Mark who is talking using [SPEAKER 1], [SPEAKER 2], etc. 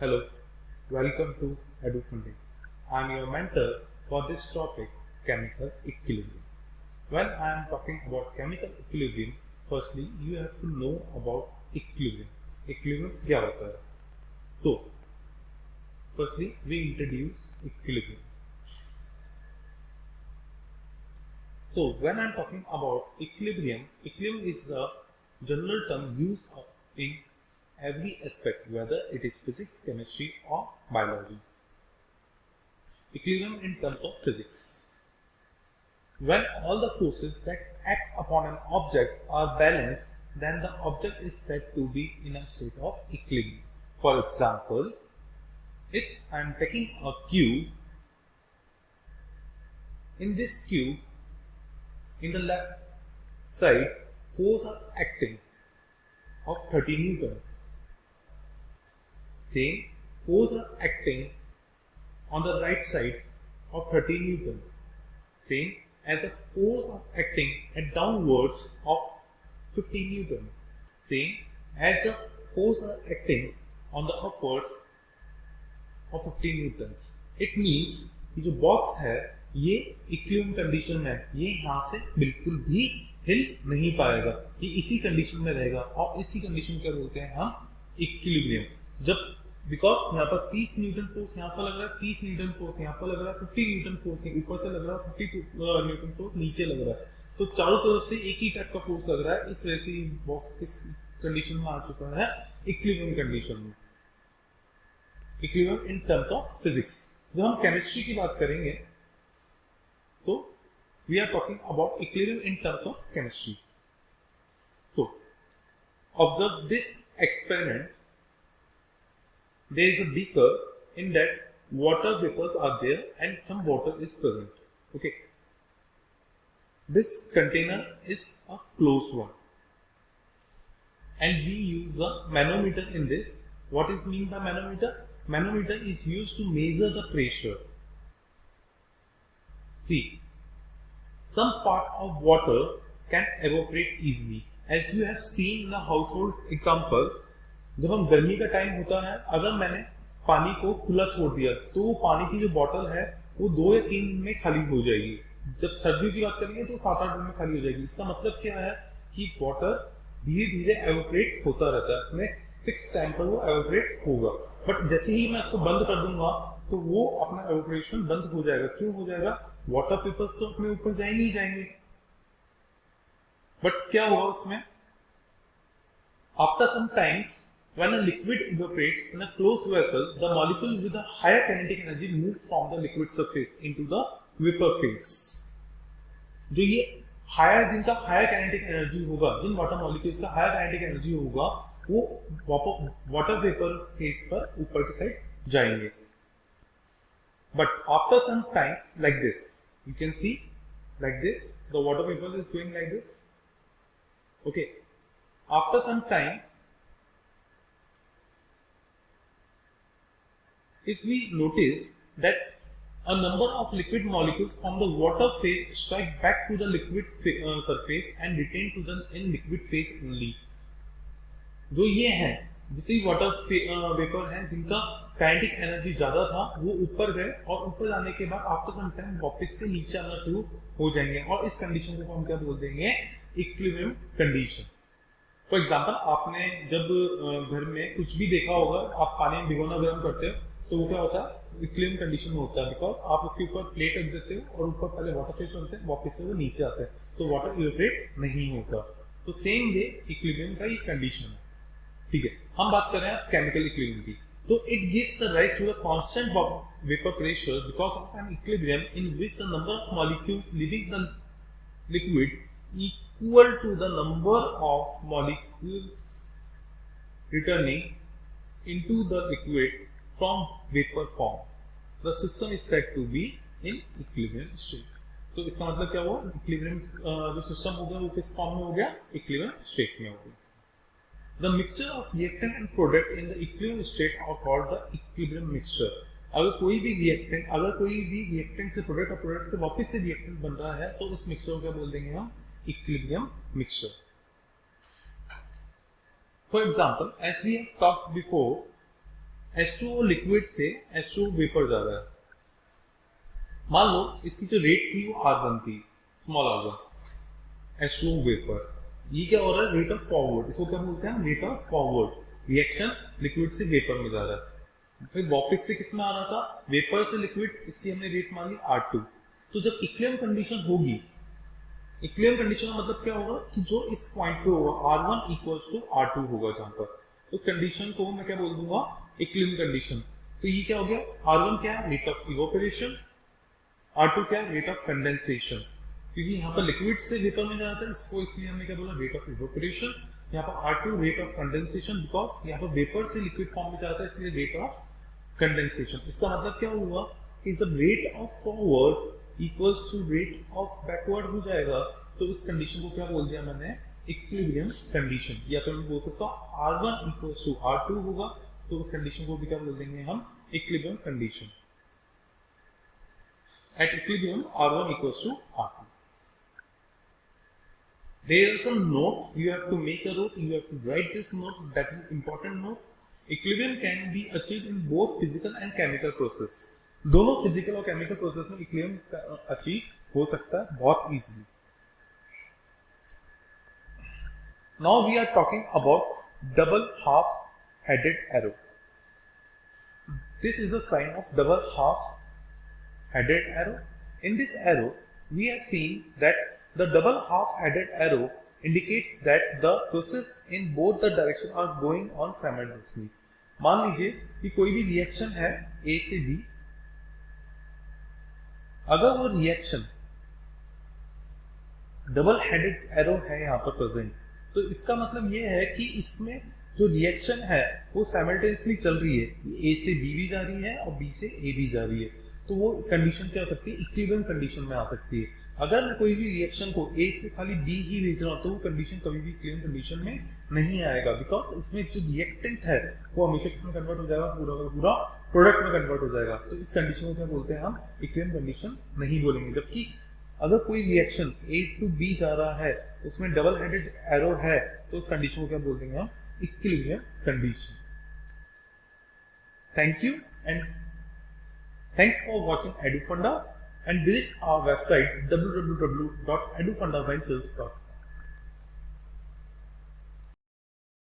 [SPEAKER 1] Hello, welcome to EduFunding. I am your mentor for this topic, chemical equilibrium. When I am talking about chemical equilibrium, firstly you have to know about equilibrium. Equilibrium क्या होता है? So, firstly we introduce equilibrium. So, when I am talking about equilibrium, equilibrium is a general term used in every aspect, whether it is physics, chemistry, or biology. Equilibrium in terms of physics. When all the forces that act upon an object are balanced, then the object is said to be in a state of equilibrium. For example, if I am taking a cube, in this cube, in the left side, force are acting of 30 Newton. Same force are acting on the right side of 30 Newton. Same as the force of acting at downwards of 50 Newton. Same as the force are acting on the upwards of 50 Newtons. It means कि जो box है ये equilibrium condition में है, ये यहाँ से बिल्कुल भी हिल नहीं पाएगा, ये इसी कंडीशन में रहेगा और इसी कंडीशन क्या बोलते हैं हम इक्विलिब्रियम. जब बिकॉज यहाँ पर 30 न्यूटन फोर्स यहाँ पर लग रहा है, 30 न्यूटन फोर्स यहाँ पर लग रहा है, 50 न्यूटन फोर्स ऊपर से लग रहा है, 50 न्यूटन फोर्स नीचे लग रहा है, तो चारों तरफ से एक ही टाइप का फोर्स लग रहा है. इस वजह से बॉक्स किस कंडीशन में आ चुका है, इक्विलिब्रियम कंडीशन में. Equilibrium in terms of physics. जब हम केमिस्ट्री की बात करेंगे, so we are talking about equilibrium in terms of chemistry. So observe this experiment. There is a beaker, in that water vapors are there and some water is present. Okay. This container is a closed one. And we use a manometer in this. What is mean by manometer? Manometer is used to measure the pressure. See, some part of water can evaporate easily. As you have seen in the household example, जब हम गर्मी का time होता है, अगर मैंने पानी को खुला छोड़ दिया तो वो पानी की जो बॉटल है वो 2 या 3 दिन में खाली हो जाएगी. जब सर्दियों की बात करेंगे तो 7-8 दिन में खाली हो जाएगी. इसका मतलब क्या है कि वाटर धीरे धीरे एवोपरेट होता रहता है, अपने फिक्स टाइम पर वो एवोपरेट होगा. बट जैसे ही मैं इसको बंद कर दूंगा तो वो अपना एवोपरेशन बंद हो जाएगा. क्यों हो जाएगा? वाटर पेपर्स तो अपने ऊपर जाएंगे ही जाएंगे. बट क्या होगा उसमें? After some times, when a liquid evaporates in a closed vessel, the molecule with a higher kinetic energy move from the liquid surface into the vapor phase. जो ये higher, जिनका higher kinetic energy होगा, जिन water molecules का higher kinetic energy होगा, वो water vapor phase पर ऊपर की साइड जाएंगे. But after some times, like this, you can see, like this, the water vapor is going like this. Okay. After some time, if we notice that a number of liquid molecules from the water phase strike back to the liquid surface and retain to the in liquid phase only. जो ये हैं, जितनी water vapour हैं जिनका kinetic energy ज्यादा था, वो ऊपर गए और ऊपर जाने के बाद आफ्टर सम टाइम वापस से नीचे आना शुरू हो जाएंगे और इस कंडीशन को हम क्या बोल देंगे? Equilibrium condition. फॉर एग्जांपल, आपने जब घर में कुछ भी देखा होगा, आप पानी में भिगोना गर्म करते हो तो वो क्या होता है? इक्विलिब्रियम कंडीशन में होता है. बिकॉज आप उसके ऊपर प्लेट रख देते हो और ऊपर पहले वाटर फेस होते हैं, वापस से वो नीचे आते हैं, तो वाटर इवेपोरेट नहीं होता. तो सेम वे इक्विलिब्रियम का ये कंडीशन है. ठीक है, हम बात कर रहे हैं केमिकल इक्विलिब्रियम की. तो it gives the rise to the constant vapour pressure because of an equilibrium in which the number of molecules living the liquid equal to the number of molecules returning into the liquid from vapor form. The system is said to be in equilibrium state. तो इसका मतलब क्या हुआ? Equilibrium जो system हो गया वो किस फॉर्म में हो गया? इक्विलिब्रियम स्टेट में हो गया. The mixture of reactant and product in the equilibrium state are called the equilibrium mixture. अगर कोई भी रिएक्टेंट से प्रोडक्ट और प्रोडक्ट से वापस से रिएक्टेंट बन रहा है तो इस मिक्सचर को क्या बोल देंगे हम? Equilibrium mixture. For example, as we have talked before, H2O liquid से H2O वेपर जा रहा है। मान लो इसकी जो रेट थी वो R1 थी, स्मॉल r1, H2O वेपर। ये क्या हो रहा है? Rate of forward. इसको क्या बोलते हैं? Rate of forward. Reaction liquid से वेपर में जा रहा है। फिर वापस से किस में आ रहा था? वेपर से लिक्विड, इसकी हमने रेट मान ली R2। तो जब इक्विलिब्रियम कंडीशन होगी, इक्विलिब्रियम कंडीशन का मतलब क्या होगा कि जो इस पॉइंट पे होगा R1 इक्वल्स टू R2 होगा, जहां पर उस कंडीशन को मैं क्या बोल दूंगा? Equilibrium condition. तो ये क्या हो गया? R1 क्या है? Rate of evaporation. R2 क्या है? Rate of condensation. क्योंकि यहाँ पर लिक्विड से वेपर में जाता है, इसको इसलिए हमने क्या बोला? Rate of evaporation. यहाँ पर R2 rate of condensation, because यहाँ पर वेपर से लिक्विड फॉर्म में जाता है, इसलिए रेट ऑफ कंडेंसेशन। इसका मतलब क्या हुआ कि जब rate of forward equals to rate of backward हो जाएगा, तो उस कंडीशन को क्या बोल दिया मैंने? Equilibrium condition. या फिर मैं बोल सकता हूँ R1 इक्वल्स टू R2 होगा, तो उस कंडीशन को भी क्या बोल देंगे हम? Equilibrium condition. At equilibrium, R1 equals to R2. There is some note, you have to make a note, you have to write this note, that is important note. Equilibrium can be achieved in both physical and chemical process. दोनों physical और chemical process में equilibrium achieve हो सकता है बहुत easily. Now we are talking about double half-headed arrow. This is the sign of double half-headed arrow. In this arrow, we have seen that the double half-headed arrow indicates that the process in both the direction are going on simultaneously. मान लीजिए कि कोई भी reaction है A से B, अगर वो reaction double headed arrow है यहाँ पर प्रेजेंट, तो इसका मतलब ये है कि इसमें जो रिएक्शन है वो साइमल्टेनियसली चल रही है। A से B भी जा रही है और B से A भी जा रही है। तो वो कंडीशन क्या हो सकती है? इक्विलिब्रियम कंडीशन में आ सकती है। अगर मैं कोई भी रिएक्शन को A से खाली B ही भेज रहा हूँ, तो वो कंडीशन कभी भी इक्विलिब्रियम कंडीशन में नहीं आएगा, बिकॉज इसमें जो रिएक्टेंट है वो हमेशा किसमें कन्वर्ट हो जाएगा? पूरा का पूरा प्रोडक्ट में कन्वर्ट हो जाएगा। तो इस कंडीशन को क्या बोलते हैं? हम इक्विलिब्रियम कंडीशन नहीं बोलेंगे। जबकि अगर कोई रिएक्शन A to B जा रहा है, उसमें डबल हेडेड एरो है, तो उस कंडीशन को क्या बोल देंगे हम? Equilibrium condition. Thank you and thanks for watching EduFunda, and visit our website www.edufundaventures.com.